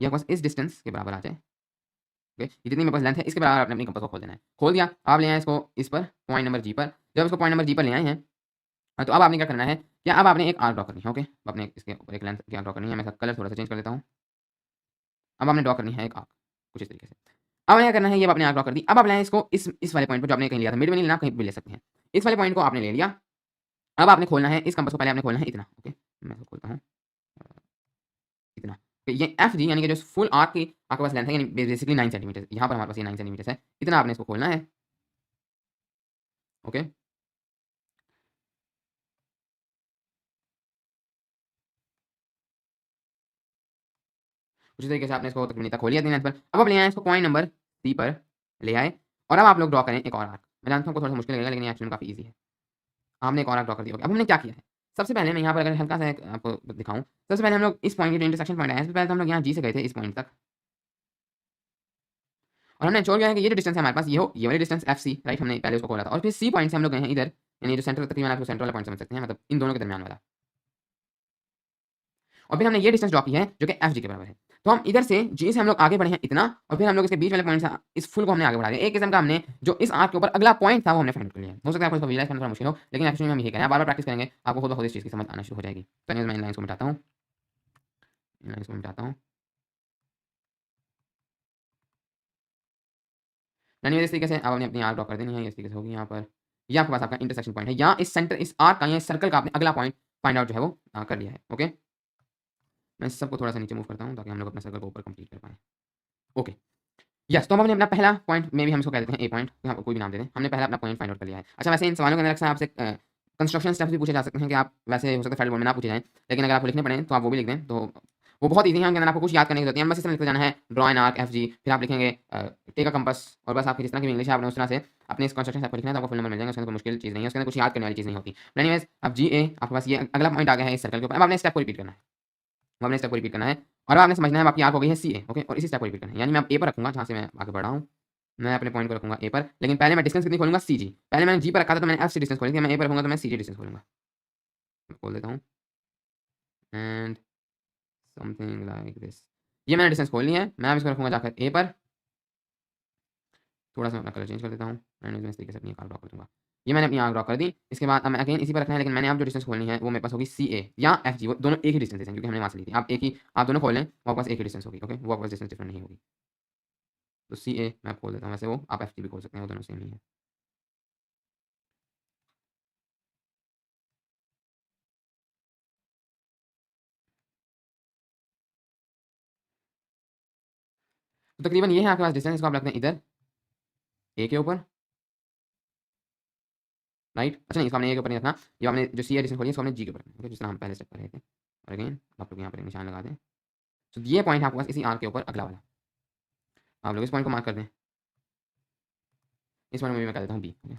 ये आपके पास इस डिस्टेंस के बराबर आ जाए। ओके, ये जितनी मेरे पास लेंथ है इसके बराबर आपने अपनी कंपास को खोल देना है। खोल दिया, आप ले आए इसको इस पर पॉइंट नंबर जी पर। जब इसको पॉइंट नंबर जी पर ले आए हैं, तो अब आपने क्या करना है कि अब आपने एक आर्क ड्रॉ करनी है। ओके, आपने इसके ऊपर एक लेंथ की आर्क ड्रॉ करनी है। मैं इसका कलर थोड़ा सा चेंज कर देता हूँ। अब आपने ड्रॉ करनी है एक आर्क कुछ इस तरीके से। अब हमें क्या करना है, ये आपने आर्क ड्रॉ कर दी। अब आप लें इसको इस वाले पॉइंट पर जो आपने कहीं लिया था, मिड में नहीं लेना, कहीं भी ले सकते हैं। इस वाले पॉइंट को आपने ले लिया। अब आपने खोलना है इस कंपास को, पहले आपने खोलना है इतना, ओके मैं इसको खोलता हूँ इतना। तो ये एफ जी यानी कि जो फुल आर्क की आपके पास लेंथ है, यानी बेसिकली 9 सेंटीमीटर, यहाँ पर हमारे पास ये 9 सेंटीमीटर है, इतना आपने इसको खोलना है। ओके उसी तरीके से आपने इसको तकरीबन इतना खोल लिया 3 लेंथ पर। अब आप ले आए इसको पॉइंट नंबर सी पर ले आए, और अब आप लोग ड्रॉ करें एक और आर्क। मैं जानता हूँ आपको थोड़ा सा मुश्किल लगेगा, लेकिन एक्चुअली काफ़ी ईजी है। आपने एक और आर्क ड्रॉ कर दिया। अब हमने क्या किया है, सबसे पहले मैं यहाँ पर अगर हल्का सा आपको दिखाऊँ, सबसे पहले हम लोग इस पॉइंट के जो इंटरसेक्शन पॉइंट है, सबसे पहले तो हम लोग यहाँ जी से गए थे इस पॉइंट तक, और हमने छोड़ गया है कि ये जो डिस्टेंस है हमारे पास ये वाली डिस्टेंस एफ सी, राइट, हमने पहले उसको खोला था। और फिर सी पॉइंट से हम लोग गए हैं इधर, यानी जो सेंटर तकरीबन आप सेंटर वाला पॉइंट समझ सकते हैं, मतलब इन दोनों के दरमियान वाला। और फिर हमने ये डिस्टेंस ड्रॉ की है जो कि एफ जी के बराबर है। तो हम इधर से जी से हम लोग आगे बढ़े हैं इतना, और फिर हम लोग इसके बीच वाले पॉइंट से इस फुल को हमने आगे बढ़ा दिया। एक किस्म का हमने जो इस आर्क के ऊपर अगला पॉइंट था वो हमने फाइंड कर लिया। हो सकता है आपको इसको विजुलाइज करना थोड़ा मुश्किल हो, लेकिन एक्चुअली हम यही करें, आप बार बार प्रैक्टिस करेंगे, आपको खुद ब खुद इस चीज़ की समझ आना शुरू हो जाएगी। तो मैं इन लाइन्स को मिटाता हूँ, इन लाइन्स को मिटाता हूँ। इस तरीके से आप अपनी आर्क ड्रॉ कर देनी है, इस तरीके से होगी यहाँ पर। ये आपके पास आपका इंटरसेक्शन पॉइंट है, या इस सेंटर इस आर्क का या इस सर्कल का आपने अगला पॉइंट फाइंड आउट जो है वो कर लिया है। ओके मैं इस सबको थोड़ा सा नीचे मूव करता हूँ ताकि हम लोग अपना सर्कल को ऊपर कंप्लीट कर पाएँ। ओके यस, तो हम अपने अपना पहला पॉइंट में भी हम इसको कह देते हैं ए पॉइंट, यहाँ पर कोई भी नाम दे दें, हमने पहला अपना पॉइंट फाइंड आउट कर लिया है। अच्छा वैसे इन सवालों के अंदर अक्सर आपसे कंस्ट्रक्शन स्टेप्स भी पूछे जा सकते हैं, कि आप वैसे हो सकता है फेडरल बोर्ड में ना पूछे जाएँ, लेकिन अगर आपको लिखने पड़े तो आप वो भी लिख दें, तो वो बहुत ईजी है। उनके अंदर आपको कुछ याद करने की जरूरत है, बस इस तरह लिखते जाना है, draw an arc F G, फिर आप लिखेंगे टेक अ कंपास, और बस आपकी जिस तरह की इंग्लिश है आपने उस तरह से अपने इस कंस्ट्रक्शन आपको लिखना है, तो आपको फुल नंबर मिल जाएगा। उसके अंदर कोई मुश्किल चीज़ नहीं है, उसके अंदर कुछ याद करने वाली चीज़ नहीं होती। एनीवेज अब जी ए आपके पास ये अगला पॉइंट आ गया है इस सर्कल के ऊपर। अब आपने स्टेप को रिपीट करना है, आपने स्टेप को रिपीट करना है, और आपने समझना है आपकी आर्क हो गई है सी ए, ओके, और इसी स्टेप को रिपीट करना है। यानी मैं अब ए पर रखूँगा जहाँ से मैं आगे बढ़ा हूँ, मैं अपने पॉइंट को रखूँगा ए पर, लेकिन पहले मैं डिस्टेंस कितनी खोलूँगा, सी जी। पहले मैंने जी पर रखा था तो मैंने एफ से डिस्टेंस खोली थी, मैं ए पर रखूँगा तो मैं सी जी डिस्टेंस खोलूँगा। मैं खोल देता हूँ एंड समथिंग लाइक दिस। ये मैंने डिस्टेंस खोल ली है, मैं अब इसको रखूँगा जाकर ए पर। थोड़ा सा अपना कलर चेंज कर देता हूँ, एंड मैं इस तरीके से अपनी आर्क ड्रॉ कर दूँगा। ये मैंने अपनी आर्क ड्रॉ कर दी। इसके बाद अब अगेन इसी पर रखना है, लेकिन मैंने अब जो डिस्टेंस खोलनी है वो मेरे पास होगी सी ए या एफ जी, वो दोनों एक ही डिस्टेंस हैं क्योंकि हमने वहाँ से ली थी। आप एक ही आप दोनों खोल लें, वो आपके पास एक ही डिस्टेंस होगी, ओके, वो आपके पास डिस्टेंस डिफरेंट नहीं होगी। तो सी ए मैं खोल देता हूँ, वैसे वो आप एफ जी भी खोल सकते हैं, वो दोनों सेम ही है। तो तकरीबन ये है आपके पास डिस्टेंस, इसको आप रखते हैं इधर ए के ऊपर, राइट। अच्छा नहीं, इसको हमने ए के ऊपर नहीं रखना, जो आपने जो सी ए डिस्टेंस खोली है इसको हमने जी के ऊपर रखना, ओके, जिस तरह हम पहले स्टेप कर रहे थे। और अगेन आप लोग यहाँ पर एक निशान लगा दें, तो ये पॉइंट आपके पास इसी आर्क के ऊपर अगला वाला, आप लोग इस पॉइंट को मार्क कर दें। इस पॉइंट में भी मैं कर देता हूँ बी, ओके।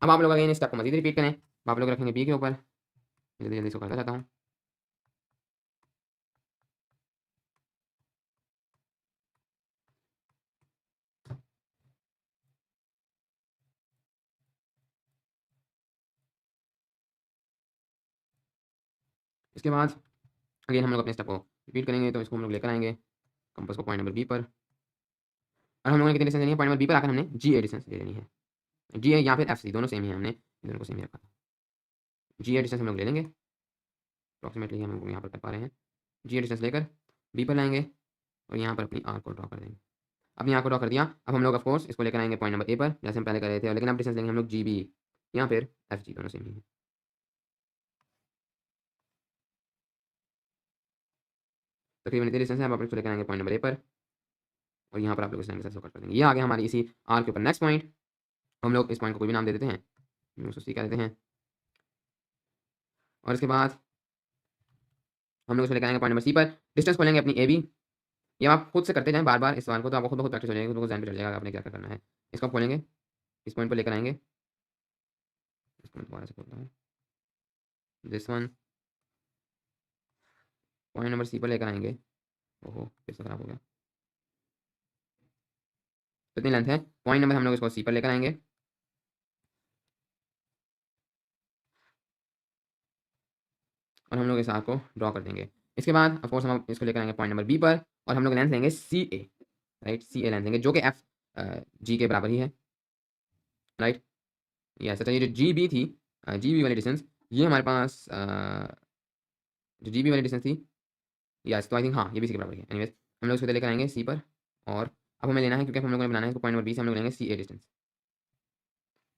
अब आप लोग अगेन इस स्टेप को मजीद रिपीट करें, आप लोग रखेंगे बी के ऊपर। जल्दी जल्दी इसको करता जाता हूँ। इसके बाद अगेन हम लोग अपने स्टेप को रिपीट करेंगे, तो इसको हम लोग लेकर आएंगे कंपास को पॉइंट नंबर बी पर, और हम लोगों ने कितनी डिस्टेंस लेनी है, पॉइंट नंबर बी पर आकर हमने जी ए डिस्टेंस ले लेनी है। जी ए या फिर एफ सी दोनों सेम ही है, हमने इन दोनों को सेम ही रखा था। जी ए डिस्टेंस हम लोग ले लेंगे, अप्रॉक्सीमेटली हम लोग यहाँ पर कर पा रहे हैं। जी ए डिस्टेंस लेकर बी पर लाएंगे, और यहाँ पर अपनी आर्क को ड्रॉ कर देंगे। अपनी आर्क को ड्रॉ कर दिया। अब हम लोग ऑफ कोर्स इसको लेकर आएंगे पॉइंट नंबर ए पर, जैसे हम पहले कर रहे थे, लेकिन अब डिस्टेंस लेंगे हम लोग जी बी या फिर एफ जी, दोनों सेम ही है। तकरीबन इतनी डिस्टेंस है, अब आप इसको लेकर आएंगे पॉइंट नंबर ए पर, और यहाँ पर आप लोग इस लाइन के साथ कट कर देंगे। ये आ गया हमारी इसी आर्क के ऊपर नेक्स्ट पॉइंट। हम लोग इस पॉइंट को कोई भी नाम दे देते हैं, हम उसको सी कह देते हैं, और इसके बाद हम लोग इसको लेकर आएंगे पॉइंट नंबर सी पर, डिस्टेंस खोलेंगे अपनी ए बी। ये आप खुद से करते जाएं बार बार इस सवाल को, तो आपको खुद ब खुद प्रैक्टिस हो जाएगी, खुद ब खुद ध्यान पे चल जाएगा आपने क्या क्या करना है। इसको आप खोलेंगे, इस पॉइंट पर लेकर आएंगे, इस पॉइंट दोबारा से खोलता हूँ, this one point number C पर लेकर आएंगे। ओहो फिर से खराब हो गया, कितनी लेंथ है, पॉइंट नंबर हम लोग इसको सी पर लेकर आएंगे, और हम लोग इस आर्क को ड्रॉ कर देंगे। इसके बाद ऑफ कोर्स हम इसको लेकर आएंगे पॉइंट नंबर बी पर, और हम लोग लेंथ लेंगे सी ए, राइट, सी ए लेंथ लेंगे जो कि एफ जी के बराबर ही है, राइट। यस, अच्छा ये जो जी बी थी, जी बी वाली डिस्टेंस, ये हमारे पास जो जी बी वाली डिस्टेंस थी, यस, तो आई थिंक हाँ ये भी सी के बराबर ही है। एनीवेज हम लोग इसको लेकर आएंगे सी पर, और अब हमें लेना है, क्योंकि हम लोगों ने बनाना है इसको, पॉइंट नंबर बी से हम लोग लेंगे सी ए डिस्टेंस।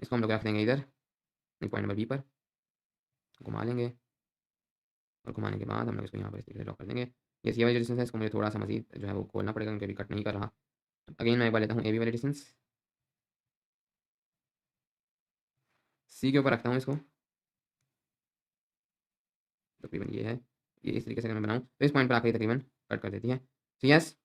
इसको हम लोग रख देंगे इधर, नहीं पॉइंट नंबर बी पर घुमा लेंगे, और घुमाने के बाद हम लोग इसको यहाँ पर इस तरीके से ड्रॉ कर देंगे। ये सी वाली जो डिस्टेंस है इसको मुझे थोड़ा सा मजीद जो है वो खोलना पड़ेगा, क्योंकि अभी कट नहीं कर रहा। अगेन मैं एक बार लेता हूँ ए बी वाली डिस्टेंस, सी के ऊपर रखता हूँ इसको, तकरीबन ये है, ये इस तरीके से अगर मैं बनाऊँ तो इस पॉइंट पर आकर तकरीबन कट कर देती है। तो यस,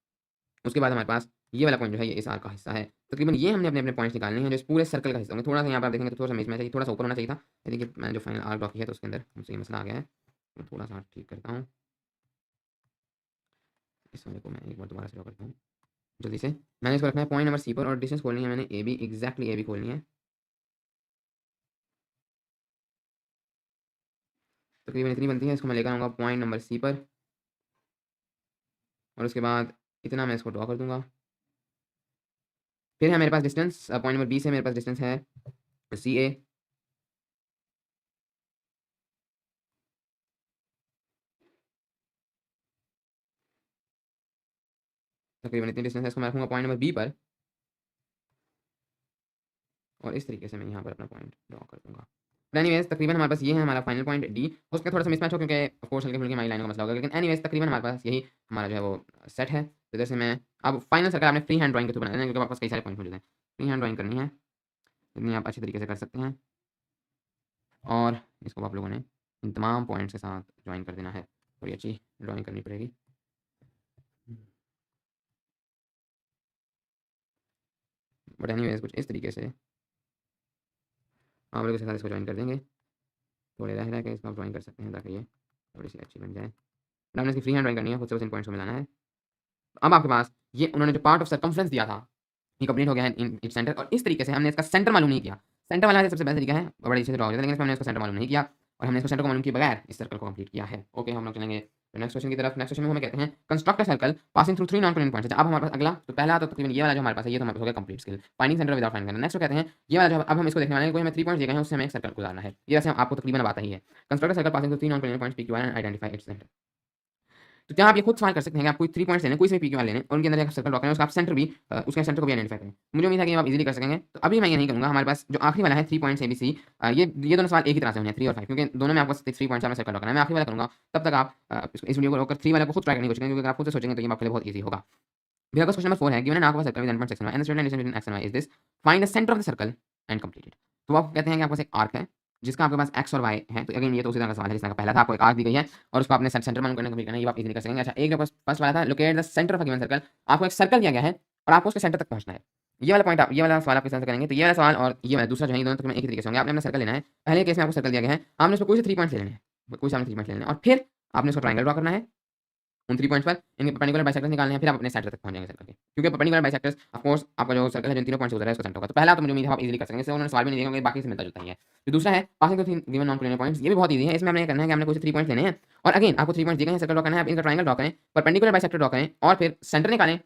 उसके बाद हमारे पास ये वाला पॉइंट जो है ये इस आर का हिस्सा है। तकरीबन ये हमने अपने अपने पॉइंट्स निकालने हैं जो इस पूरे सर्कल का हिस्सा होंगे। थोड़ा सा यहाँ पर आप देखेंगे तो थोड़ा सा मिसमैच है, थोड़ा सा ऊपर होना चाहिए था। देखिए मैं जो फाइनल आर ड्रॉ किया है तो उसके अंदर मुझसे ये मसला आ गया है, मैं थोड़ा सा ठीक करता हूँ। इस वाले को मैं एक बार दोबारा से ड्रॉ करता हूँ जल्दी से। मैंने इसको रखना है पॉइंट नंबर सी पर, और डिस्टेंस खोलनी है मैंने A B, exactly A B खोलनी है। तकरीबन इतनी बनती है, इसको मैं लेकर आऊँगा पॉइंट नंबर सी पर, और उसके बाद इतना मैं इसको ड्रॉ कर दूंगा। फिर है मेरे पास डिस्टेंस पॉइंट नंबर बी से मेरे पास डिस्टेंस है सी ए, तकरीबन इतनी डिस्टेंस है, इसको मैं रखूँगा पॉइंट नंबर बी पर, और इस तरीके से मैं यहाँ पर अपना पॉइंट ड्रॉ कर दूँगा। एनीवेज तकरीबन हमारे पास ये है हमारा फाइनल पॉइंट डी। हो सकता है थोड़ा सा मिसमैच हो, क्योंकि ऑफ कोर्स हल्की फुल्की हमारी लाइनों का मसला होगा, लेकिन एनीवेज तकरीबन हमारे पास यही हमारा जो है वो सेट है। तो जैसे मैं अब फाइनल सर्कल आपने फ्री हैंड ड्राइंग के थ्रू बनाना है, क्योंकि आपके पास कई सारे पॉइंट मौजूद हैं। फ्री हैंड ड्राइंग करनी है, इतनी आप अच्छी तरीके से कर सकते हैं, और इसको आप लोगों ने इन तमाम पॉइंट्स के साथ ज्वाइन कर देना है। थोड़ी अच्छी ड्राइंग करनी पड़ेगी। बट एनीवेज कुछ इस तरीके से आप लोग इसके साथ इसको ज्वाइन कर देंगे। थोड़े रह के इसको आप ज्वाइन कर सकते हैं ताकि ये थोड़ी सी अच्छी बन जाए। बट आपने इसकी फ्री हैंड ड्राइंग करनी है, खुद से बस इन पॉइंट्स को मिलाना है। अब आपके पास ये उन्होंने जो पार्ट ऑफ सर्कमफ्रेंस दिया था ये कंप्लीट हो गया है इन इट्स सेंटर, और इस तरीके से हमने इसका सेंटर मालूम नहीं किया। सेंटर वाला सबसे बेस्ट तरीका है, बड़े अच्छे से ड्रॉ हो जाता है, लेकिन इसमें हमने इसका सेंटर मालूम नहीं किया, और हमने इसको सेंटर को मालूम किए बगैर इस सर्कल को कंप्लीट किया है। ओके, हम लोग चलेंगे नेक्स्ट क्वेश्चन की तरफ। नेक्स्ट क्वेश्चन में हमें कहते हैं construct a circle passing through three non convent points. अब हमारे पास अगला तो पहला तो तकरीबन ये वाला जो हमारे पास है ये तो हमारे पास हो गया complete skill, finding centre without finding. Next कहते हैं ये वाला जो अब हम इसको देखने वाले हैं, कोई हमें 3 पॉइंट्स दिए गए हैं उससे हमें एक सर्कल गुजारना है। ये वैसे आपको तकरीबन अब आता ही है। Construct a circle passing through three non convent points P Q R and identify its centre. तो क्या आप ये खुद सवाल कर सकते हैं कि आप कोई 3 पॉइंट्स लेने, कोई से पी क्यू आर लेने, और उनके अंदर एक सर्कल ड्रॉ करें, उसका आप सेंटर भी उसके सेंटर को भी आइडेंटिफाई करें। मुझे उम्मीद है कि आप इजीली कर सकेंगे। तो अभी मैं ये नहीं करूँगा। हमारे पास जो आखिरी वाला है 3 पॉइंट्स ए बी सी, ये दोनों सवाल एक ही तरह से होने हैं 3 और 5, क्योंकि दोनों में आपको 3 पॉइंट्स में सर्कल ड्रॉ करना है। मैं आखिरी वाला करूँगा, तब तक आप इस वीडियो को रोककर 3 वाले को खुद ट्राई करने की कोशिश करेंगे, क्योंकि आप खुद से सोचेंगे तो ये आपके लिए बहुत ईजी होगा। मेरा क्वेश्चन नंबर 4 है, given an arc of a circle with end point 6 and the straight line between X and Y is this, find the centre of the circle and complete it. तो आप कहते हैं कि आपके पास एक आर्क है जिसका आपके पास एक्स और वाई है। तो अगेन ये तो उसी तरह का सवाल है जिस तरह का पहला था, आपको एक आर्क दी गई है और उसको आपने सेंटर मालूम करने का करना है, ये आप इजीली कर सकेंगे। अच्छा, एक जो फर्स्ट वाला था locate the centre of a given circle, आपको एक सर्कल दिया गया है और आपको उसके सेंटर तक पहुंचना है। ये वाला पॉइंट आप ये वाला सवाल आप किस तरह से करेंगे, तो ये वाला सवाल और ये वाला दूसरा जो है, ये दोनों तक एक ही तरीके से होंगे। आपने अपना सर्कल लेना है, पहले केस में आपको सर्कल दिया गया है, आपने उसको कोई से 3 पॉइंट्स ले लेने हैं, कोई से आपने 3 पॉइंट्स ले लेने हैं, और फिर आपने उसको ट्रायंगल ड्रॉ करना है उन 3 पॉइंट्स पर, इनके परपेंडिकुलर बाइसेक्टर्स निकालने हैं, फिर आप अपने सेंटर तक पहुंच जाएंगे सर्कल के, क्योंकि परपेंडिकुलर बाइसेक्टर्स ऑफ कोर्स आपका जो सर्कल है जिन तीनों पॉइंट्स से गुजरा है उसका सेंटर होगा। तो पहला तो मुझे उम्मीद है आप इजीली कर सकेंगे, इससे उन्होंने सवाल भी नहीं दिया क्योंकि बाकी से मिलता जुलता ही है। जो दूसरा है passing to given non collinear points, ये भी बहुत ईजी है। इसमें हमने करना है कि हमने कोई से 3 पॉइंट्स लेने हैं, और अगेन आपको 3 पॉइंट्स दिए गए हैं, सर्कल ड्रॉ करना है, आप इनका ट्रायंगल ड्रॉ करें, परपेंडिकुलर बाइसेक्टर ड्रॉ करें, और फिर सेंटर निकालें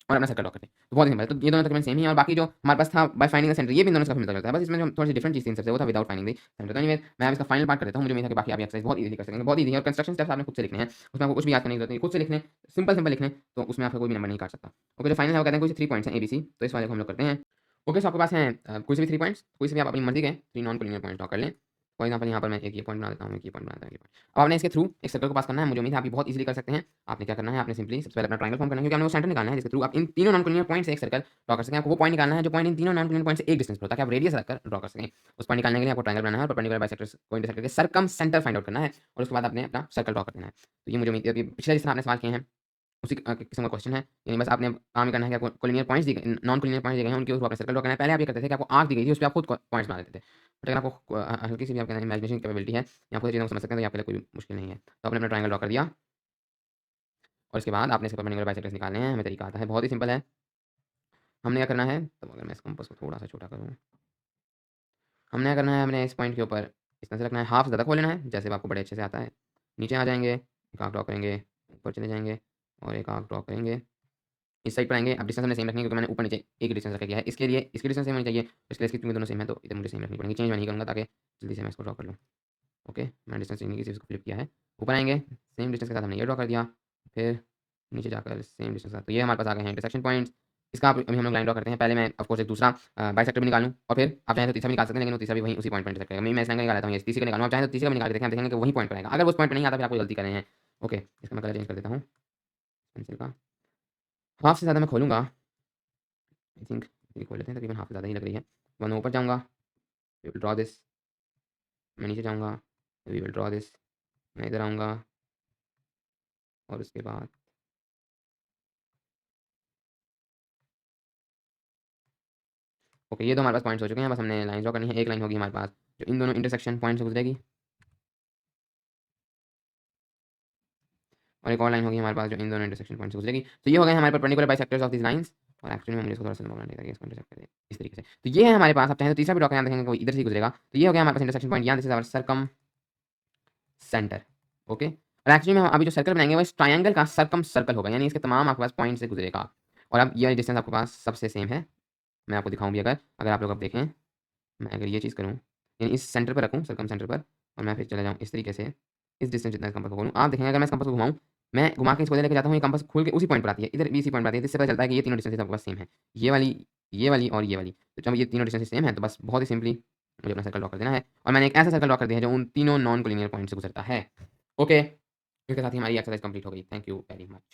और अपना सर्कल ड्रॉ करते हैं। तो बहुत सिंपल है। तो ये दोनों तकरीबन सेम ही है, और बाकी जो हमारे पास था बाय फाइंडिंग द सेंटर, ये भी दोनों से काफी मिलता जुलता है। बस इसमें जो थोड़ी सी डिफरेंट चीज़ थी इनसे, वो था विदाउट फाइंडिंग द सेंटर। तो एनीवे मैं अब इसका फाइनल पार्ट कर देता हूँ। मुझे उम्मीद है कि बाकी आप एक्सरसाइज बहुत इजीली कर सकेंगे, बहुत ईजी है, और कंस्ट्रक्शन स्टेप्स आपने खुद से लिखने हैं, उसमें आपको कुछ भी याद करने की जरूरत नहीं, खुद से लिखने, सिंपल सिंपल लिखने, तो उसमें आपका कोई भी नंबर नहीं काट सकता। ओके, जो फाइनल है वो कहते हैं कोई से 3 पॉइंट्स हैं ए बी सी, तो इस वाले को हम लोग करते हैं। ओके, सो आपके पास हैं कोई से भी 3 पॉइंट्स, कोई से भी आप अपनी मर्जी के 3 नॉन कोलिनियर पॉइंट्स ड्रॉ कर लें। फॉर एग्जाम्पल यहाँ पर मैं एक ये पॉइंट बना देता हूँ, एक ये पॉइंट बनाता हूँ, ये पॉइंट। अब आपने इसके थ्रू एक सर्कल को पास करना है। मुझे उम्मीद है आप ये बहुत इजीली कर सकते हैं। आपने क्या करना है, आपने सिंपली सबसे पहले अपना ट्रायंगल फॉर्म करना है, क्योंकि हमने वो सेंटर निकालना है जिसके थ्रू आप इन तीनों नॉन कोलिनियर पॉइंट से एक सर्कल ड्रॉ कर सकें। आपको वो पॉइंट निकालना है जो पॉइंट इन तीनों नॉन कोलिनियर पॉइंट से एक डिस्टेंस पर हो, ताकि आप रेडियस रखकर ड्रॉ कर सकें। उस पॉइंट निकालने के लिए आपको ट्रायंगल बनाना है और परपेंडिकुलर बाइसेक्टर्स को इंटरसेक्ट करके सर्कम सेंटर फाइंड आउट करना है, और उसके बाद आपने अपना सर्कल ड्रॉ कर देना है। तो ये मुझे उम्मीद है कि पिछले जिस तरह आपने सवाल किए हैं उसी किस्म का क्वेश्चन है, यानी बस आपने काम ही करना है कि आपको कोलिनियर पॉइंट्स दिए गए, नॉन कोलिनियर पॉइंट्स दिए गए हैं, उनके ऊपर आपने सर्कल ड्रॉ करना है। पहले आप ये करते थे कि आपको आर्क दी गई थी, उस पे आप खुद पॉइंट्स बना देते थे। बट अगर आपको हल्की सी भी आपके इमेजिनेशन कैपेबिलिटी है या खुद चीज़ों को समझ सकते हैं, तो ये आपके लिए कोई मुश्किल नहीं है। तो आपने अपना ट्रायंगल ड्रॉ कर दिया, और इसके बाद आपने इसके परपेंडिकुलर बाइसेक्टर्स निकालने हैं। हमें तरीका आता है, बहुत ही सिंपल है। हमने क्या करना है, तो अगर मैं इस कंपास को थोड़ा सा छोटा करूँ, हमने क्या करना है, हमने इस पॉइंट के ऊपर इस तरह से रखना है, हाफ ज़्यादा खोल लेना है, जैसे आपको बड़े अच्छे से आता है। नीचे आ जाएंगे, एक आर्क ड्रॉ करेंगे, ऊपर चले जाएंगे और एक आर्क ड्रॉ करेंगे, इस साइड पर आएंगे। अब डिस्टेंस हमने सेम रखनी है, क्योंकि मैंने ऊपर नीचे एक डिस्टेंस रखा गया है। इसके लिए इसकी डिस्टेंस सेम होनी चाहिए, इसके लिए इसकी, क्योंकि दोनों सेम है तो इधर मुझे सेम रखनी पड़ेगी। चेंज मैं नहीं करूँगा ताकि जल्दी से मैं इसको ड्रॉ कर लूँ। ओके, मैंने डिस्टेंस चेंज नहीं की, इसको फ्लिप किया है। ऊपर आएंगे, सेम डिस्टेंस के साथ हमने ये ड्रॉ कर दिया, फिर नीचे जाकर सेम डिस्टेंस के साथ, तो ये हमारे पास आ गए हैं इंटरसेक्शन पॉइंट्स। इसका अभी हम लोग लाइन ड्रॉ करते हैं। पहले मैं ऑफ कोर्स एक दूसरा बाइसेक्टर भी निकालूँ और फिर आप चाहें तो तीसरा भी निकाल सकते हैं, लेकिन वो तीसरा भी वहीं उसी पॉइंट पर इंटरसेक्ट करेगा। मैं इस लाइन का निकाल लेता हूँ, ये तीसरे का निकालूँ, आप चाहें तो तीसरे का भी निकाल के देखें, आप देखेंगे कि वही पॉइंट पर आएगा। अगर वो उस पॉइंट पर नहीं आता फिर आप कोई गलती कर रहे हैं। ओके, इसका मैं कलर चेंज कर देता हूँ पेंसिल का। हाफ से ज़्यादा मैं खोलूँगा, आई थिंक ये खोल लेते हैं, तकरीबन हाफ से ज़्यादा ही लग रही है। मैं ऊपर जाऊँगा, वी विल ड्रॉ दिस। मैं नीचे जाऊँगा, वी विल ड्रॉ दिस। मैं इधर आऊँगा और उसके बाद ओके, ये तो हमारे पास पॉइंट्स हो चुके हैं, बस हमने लाइन ड्रॉ करनी है। एक लाइन होगी हमारे पास जो इन दोनों इंटरसेक्शन पॉइंट से गुजरेगी, और एक और लाइन होगी हमारे पास जो इन दोनों इंटरसेक्शन पॉइंट से गुजरेगी। तो ये हो गए हमारे perpendicular bisectors of these lines. और एक्चुअली में मुझे इसको थोड़ा-सा लंबा बनाना चाहिए ताकि इसको इंटरसेक्ट करे इस तरीके से। तो ये है हमारे पास, आप चाहें तो तीसरा भी ड्रॉ करें, देखेंगे कोई इधर से ही गुजरेगा। तो ये हो गया हमारे पास इंटरसेक्शन पॉइंट, यहाँ this is our circumcentre. Okay, और एक्चुअली में हम अभी जो सर्कल बनाएंगे वो इस ट्रायंगल का सर्कम सर्कल होगा, यानी इसके तमाम आपके पास पॉइंट से गुजरेगा। और अब ये डिस्टेंस आपके पास सबसे सेम है। मैं आपको दिखाऊँ भी, अगर अगर आप लोग अब देखें, मैं अगर ये चीज़ करूँ, यानी इस सेंटर पर रखूँ, सर्कम सेंटर पर, और मैं फिर चला जाऊँ इस तरीके से, इस डिस्टेंस जितना इस कंपास को खोलूँ, आप देखेंगे अगर मैं इस कंपास को घुमाऊँ, मैं घुमा के इसको इधर लेके जाता हूँ, ये कंपास खुल के उसी पॉइंट पर आती है, इधर भी इसी पॉइंट पर आती है, जिससे पता चलता है कि ये तीनों डिस्टेंसेस आपके पास सेम है। ये वाली और ये वाली। तो जब ये तीनों डिस्टेंसेस सेम है तो बस बहुत ही सिंपली मुझे अपना सर्कल ड्रॉ कर देना है, और मैंने एक ऐसा सर्कल ड्रॉ कर दिया है जो उन तीनों नॉन कोलिनियर पॉइंट से गुजरता है। ओके, इसके साथ ही हमारी एक्सरसाइज कंप्लीट हो गई। Thank you very much.